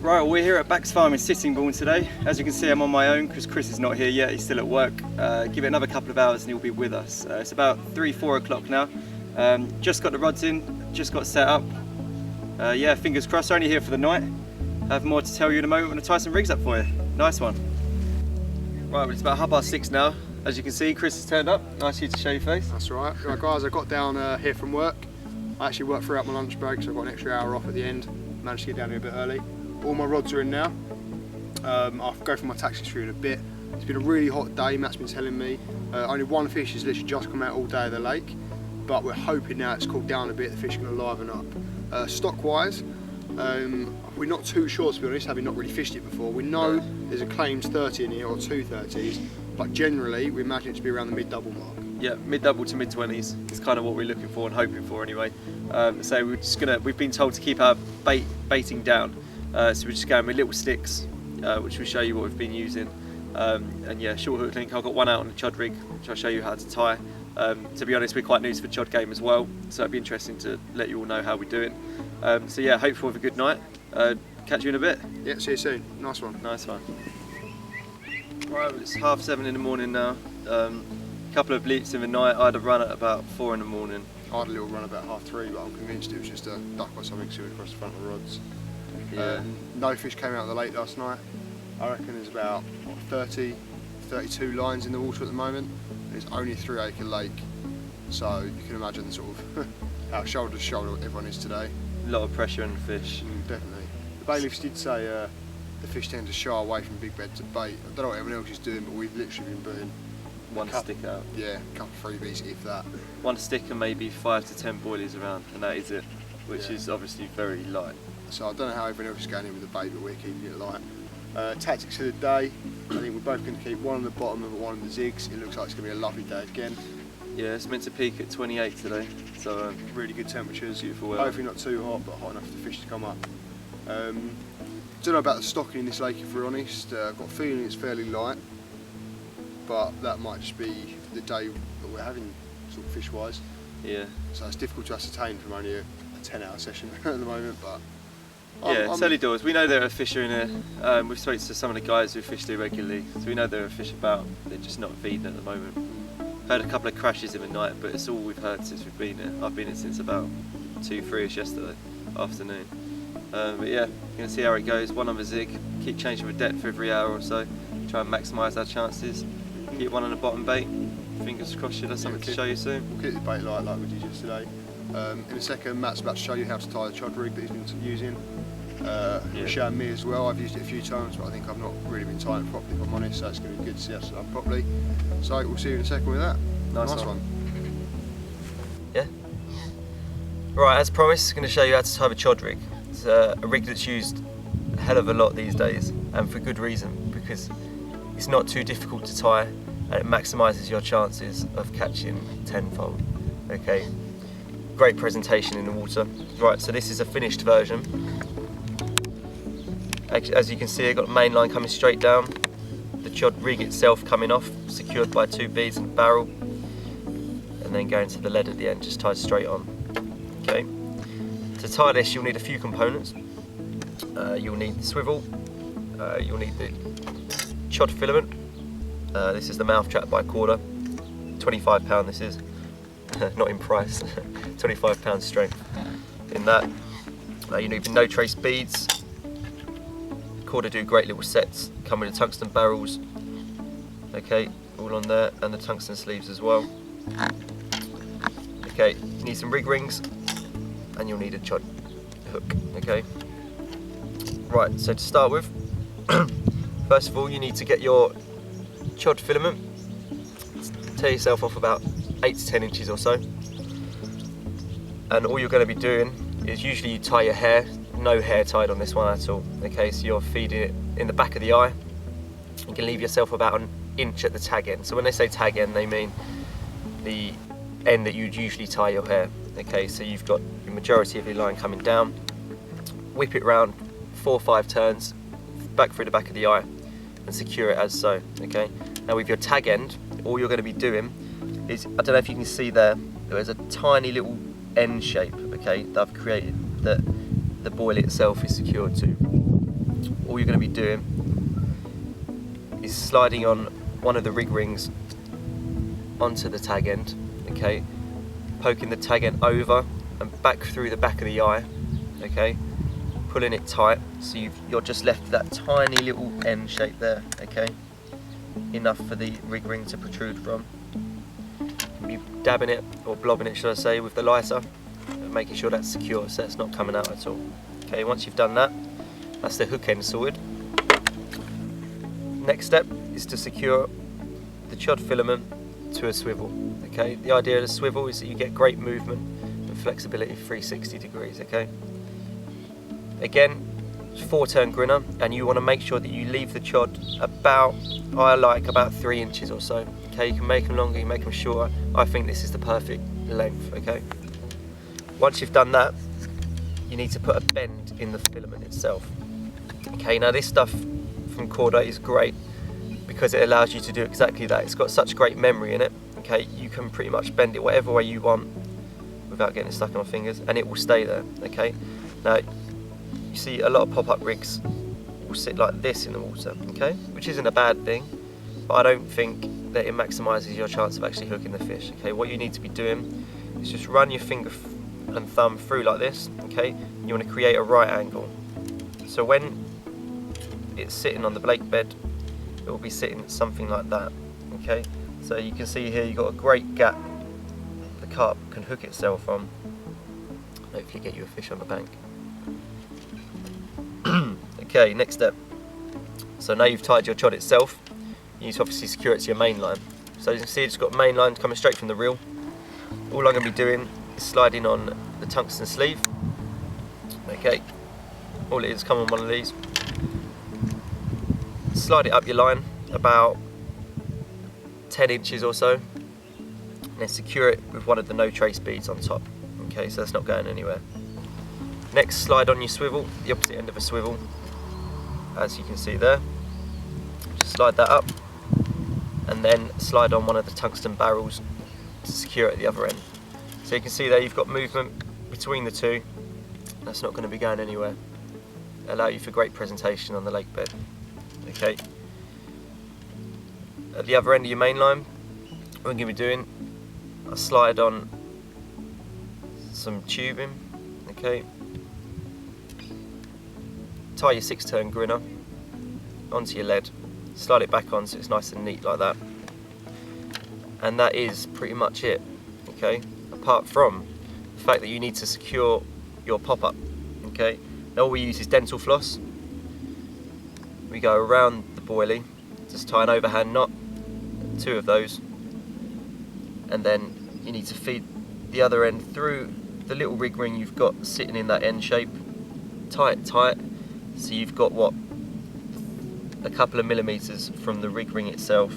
Right, well, we're here at Bax Farm in Sittingbourne today. As you can see, I'm on my own because Chris is not here yet, he's still at work. Give it another couple of hours and he'll be with us. It's about 3-4 o'clock now. Just got the rods in, just got set up. Yeah, fingers crossed, only here for the night. I have more to tell you in a moment when I tie some rigs up for you. Nice one. Right, well, it's about 6:30 now. As you can see, Chris has turned up. Nice of you to show your face. That's right. Right guys, I got down here from work. I actually worked throughout my lunch break, so I've got an extra hour off at the end. Managed to get down here a bit early. All my rods are in now. I'll go for my taxi through in a bit. It's been a really hot day, Matt's been telling me. Only one fish has literally just come out all day of the lake, but we're hoping now it's cooled down a bit, the fish are going to liven up. Stock wise, we're not too sure, to be honest, having not really fished it before. We know there's a claimed 30 in here, or 2 30s, but generally we imagine it to be around the mid-double mark. Yeah, mid-double to mid-20s is kind of what we're looking for and hoping for anyway. So we've been told to keep our baiting down. So we're just going with little sticks, which will show you what we've been using. And yeah, short hook link. I've got one out on the chod rig, which I'll show you how to tie. To be honest, we're quite new to the chod game as well, so it'd be interesting to let you all know how we're doing. So yeah, hope for a good night. Catch you in a bit. Yeah, see you soon. Nice one. Nice one. Right, well, it's 6:30 in the morning now. Couple of bleeps in the night. I had a run at about 4 in the morning. I had a little run about 3:30, but I'm convinced it was just a duck or something swimming across the front of the rods. Yeah. No fish came out of the lake last night. I reckon there's about 30, 32 lines in the water at the moment. It's only a 3-acre lake, so you can imagine the sort of how shoulder to shoulder everyone is today. A lot of pressure on the fish. Definitely. The bailiffs did say the fish tend to shy away from big beds of bait. I don't know what everyone else is doing, but we've literally been putting One stick out. Yeah, a couple of freebies if that. One stick and maybe 5 to 10 boilies around, and that is it, which is obviously very light. So I don't know how everyone else is going in with the bait, but we're keeping it light. Tactics of the day, I think we're both going to keep one on the bottom and one on the zigs. It looks like it's going to be a lovely day again. Yeah, it's meant to peak at 28 today, so really good temperatures. Beautiful weather. Hopefully not too hot, but hot enough for the fish to come up. Don't know about the stocking in this lake, if we're honest. I've got a feeling it's fairly light, but that might just be the day that we're having, sort of fish-wise. Yeah. So it's difficult to ascertain from only a 10-hour session at the moment, but yeah, it's early doors. We know there are fish in here. We've spoken to some of the guys who fish there regularly, so we know there are fish about. They're just not feeding at the moment. Heard a couple of crashes in the night, but it's all we've heard since we've been here. I've been here since about 2-3ish yesterday afternoon. But yeah, you're going to see how it goes. One on the zig, keep changing the depth every hour or so, try and maximise our chances. Keep one on the bottom bait. Fingers crossed, should have something to show you soon. We'll keep the bait light like we did yesterday. In a second, Matt's about to show you how to tie the chod rig that he's been using. He's showing me as well. I've used it a few times, but I think I've not really been tying it properly, if I'm honest, so it's going to be good to see how to tie it properly. So we'll see you in a second with that. Nice one. Yeah. Right, as promised, I'm going to show you how to tie the chod rig. It's a rig that's used a hell of a lot these days, and for good reason, because it's not too difficult to tie and it maximises your chances of catching tenfold. Okay, great presentation in the water. Right, so this is a finished version. As you can see, I've got the main line coming straight down, the chod rig itself coming off, secured by 2 beads and a barrel, and then going to the lead at the end, just tied straight on. Okay, to tie this you'll need a few components. You'll need the swivel, you'll need the chod filament. This is the mouth trap by quarter, £25 this is, not in price, £25 strength in that. You need the no trace beads. Quarter do great little sets, come with the tungsten barrels, okay, all on there, and the tungsten sleeves as well. Okay, you need some rig rings, and you'll need a chod hook, okay. Right, so to start with, first of all you need to get your chod filament, tear yourself off about 8 to 10 inches or so, and all you're going to be doing is usually you tie your hair. No hair tied on this one at all. Okay, so you're feeding it in the back of the eye. You can leave yourself about 1 inch at the tag end. So when they say tag end, they mean the end that you'd usually tie your hair. Okay, so you've got the majority of your line coming down. whip it round 4 or 5 turns, back through the back of the eye, and secure it as so, okay? Now with your tag end, all you're going to be doing is, I don't know if you can see there's a tiny little end shape, okay, that I've created that the buoy itself is secured to. All you're going to be doing is sliding on one of the rig rings onto the tag end, okay, poking the tag end over and back through the back of the eye, okay, pulling it tight, so you're just left that tiny little end shape there, okay, enough for the rig ring to protrude from. Be dabbing it, or blobbing it should I say, with the lighter, and making sure that's secure so it's not coming out at all. Okay, once you've done that, that's the hook end sorted. Next step is to secure the chod filament to a swivel. Okay, the idea of the swivel is that you get great movement and flexibility 360 degrees, okay? Again, 4-turn grinner, and you want to make sure that you leave the chod about, I like about 3 inches or so. Okay, you can make them longer, you make them shorter. I think this is the perfect length, okay? Once you've done that, you need to put a bend in the filament itself. Okay, now this stuff from Chord is great because it allows you to do exactly that. It's got such great memory in it, okay? You can pretty much bend it whatever way you want without getting it stuck on your fingers, and it will stay there, okay? Now, you see a lot of pop-up rigs will sit like this in the water, okay? Which isn't a bad thing, but I don't think that it maximises your chance of actually hooking the fish, okay? What you need to be doing is just run your finger and thumb through like this, okay? You want to create a right angle. So when it's sitting on the blake bed, it will be sitting something like that, okay? So you can see here you've got a great gap the carp can hook itself on. Hopefully get you a fish on the bank. Okay, next step. So now you've tied your chod itself, you need to obviously secure it to your main line. So you can see it's got main line coming straight from the reel. All I'm going to be doing is sliding on the tungsten sleeve. Okay, all it is, come on one of these. Slide it up your line about 10 inches or so, and then secure it with one of the no trace beads on top. Okay, so that's not going anywhere. Next, slide on your swivel, the opposite end of a swivel, as you can see there. Just slide that up, and then slide on one of the tungsten barrels to secure it at the other end. So you can see there you've got movement between the two. That's not going to be going anywhere. Allow you for great presentation on the lake bed. Okay. At the other end of your main line, what I'm going to be doing, I'll slide on some tubing. Okay. Tie your 6-turn grinner onto your lead, slide it back on so it's nice and neat like that, and that is pretty much it, okay, apart from the fact that you need to secure your pop-up, okay. Now all we use is dental floss. We go around the boilie, just tie an overhand knot, 2 of those, and then you need to feed the other end through the little rig ring you've got sitting in that end shape, tie it tight, so you've got what, a couple of millimetres from the rig ring itself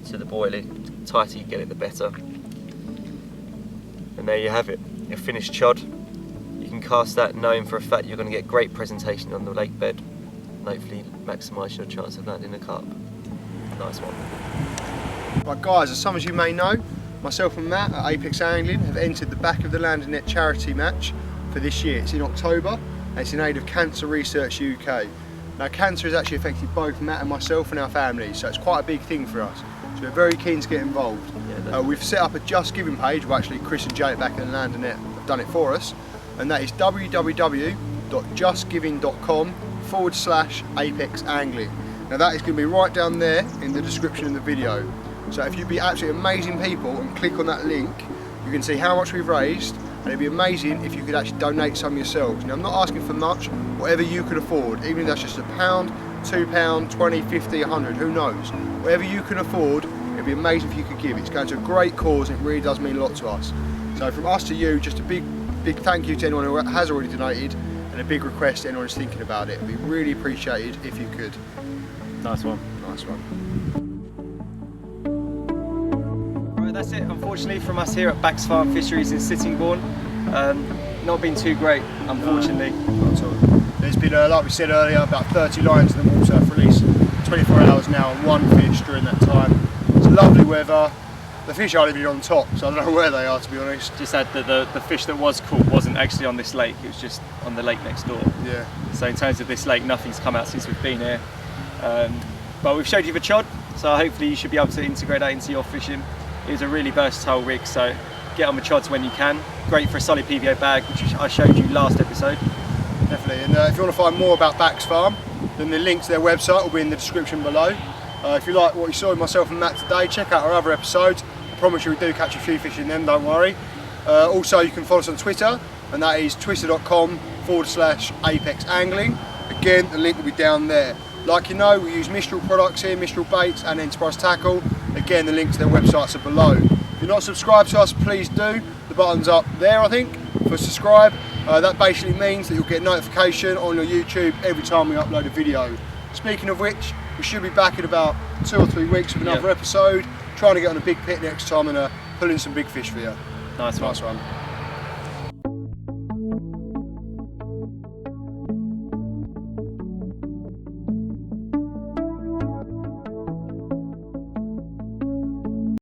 to the boilie. The tighter you get it, the better. And there you have it, your finished chod. You can cast that knowing for a fact you're going to get great presentation on the lake bed, and hopefully maximise your chance of landing a carp. Nice one. Right guys, as some of you may know, myself and Matt at Apex Angling have entered the Back of the Landing Net charity match for this year. It's in October, and it's in aid of Cancer Research UK. Now, cancer has actually affected both Matt and myself and our families, so it's quite a big thing for us. So we're very keen to get involved. Yeah, we've set up a Just Giving page. Well, actually, Chris and Jay at Back of the Landing Net have done it for us, and that is www.justgiving.com/Apex Angling. Now, that is going to be right down there in the description of the video. So if you'd be absolutely amazing people and click on that link, you can see how much we've raised, and it'd be amazing if you could actually donate some yourselves. Now, I'm not asking for much, whatever you could afford, even if that's just £1, £2, 20, 50, 100, who knows. Whatever you can afford, it'd be amazing if you could give. It's going to a great cause, and it really does mean a lot to us. So from us to you, just a big thank you to anyone who has already donated, and a big request to anyone who's thinking about it. It'd be really appreciated if you could. Nice one. Nice one. That's it, unfortunately, from us here at Bax Farm Fisheries in Sittingbourne. Not been too great, unfortunately. Not at all. There's been, like we said earlier, about 30 lines in the water for at least 24 hours now, and 1 fish during that time. It's lovely weather. The fish aren't even on top, so I don't know where they are, to be honest. Just add that the fish that was caught wasn't actually on this lake, it was just on the lake next door. Yeah. So in terms of this lake, nothing's come out since we've been here. But we've showed you the chod, so hopefully you should be able to integrate that into your fishing. It is a really versatile rig, so get on the chods when you can. Great for a solid PVO bag, which I showed you last episode. Definitely, and if you want to find more about Bax Farm, then the link to their website will be in the description below. If you like what you saw with myself and Matt today, check out our other episodes. I promise you we do catch a few fish in them, don't worry. Also, you can follow us on Twitter, and that is twitter.com/Apex Angling. Again, the link will be down there. Like you know, we use Mistral products here, Mistral baits and Enterprise tackle. Again, the link to their websites are below. If you're not subscribed to us, please do. The button's up there, I think, for subscribe. That basically means that you'll get notification on your YouTube every time we upload a video. Speaking of which, we should be back in about 2 or 3 weeks with another episode, trying to get on a big pit next time and pull in some big fish for you. Nice one. Nice one.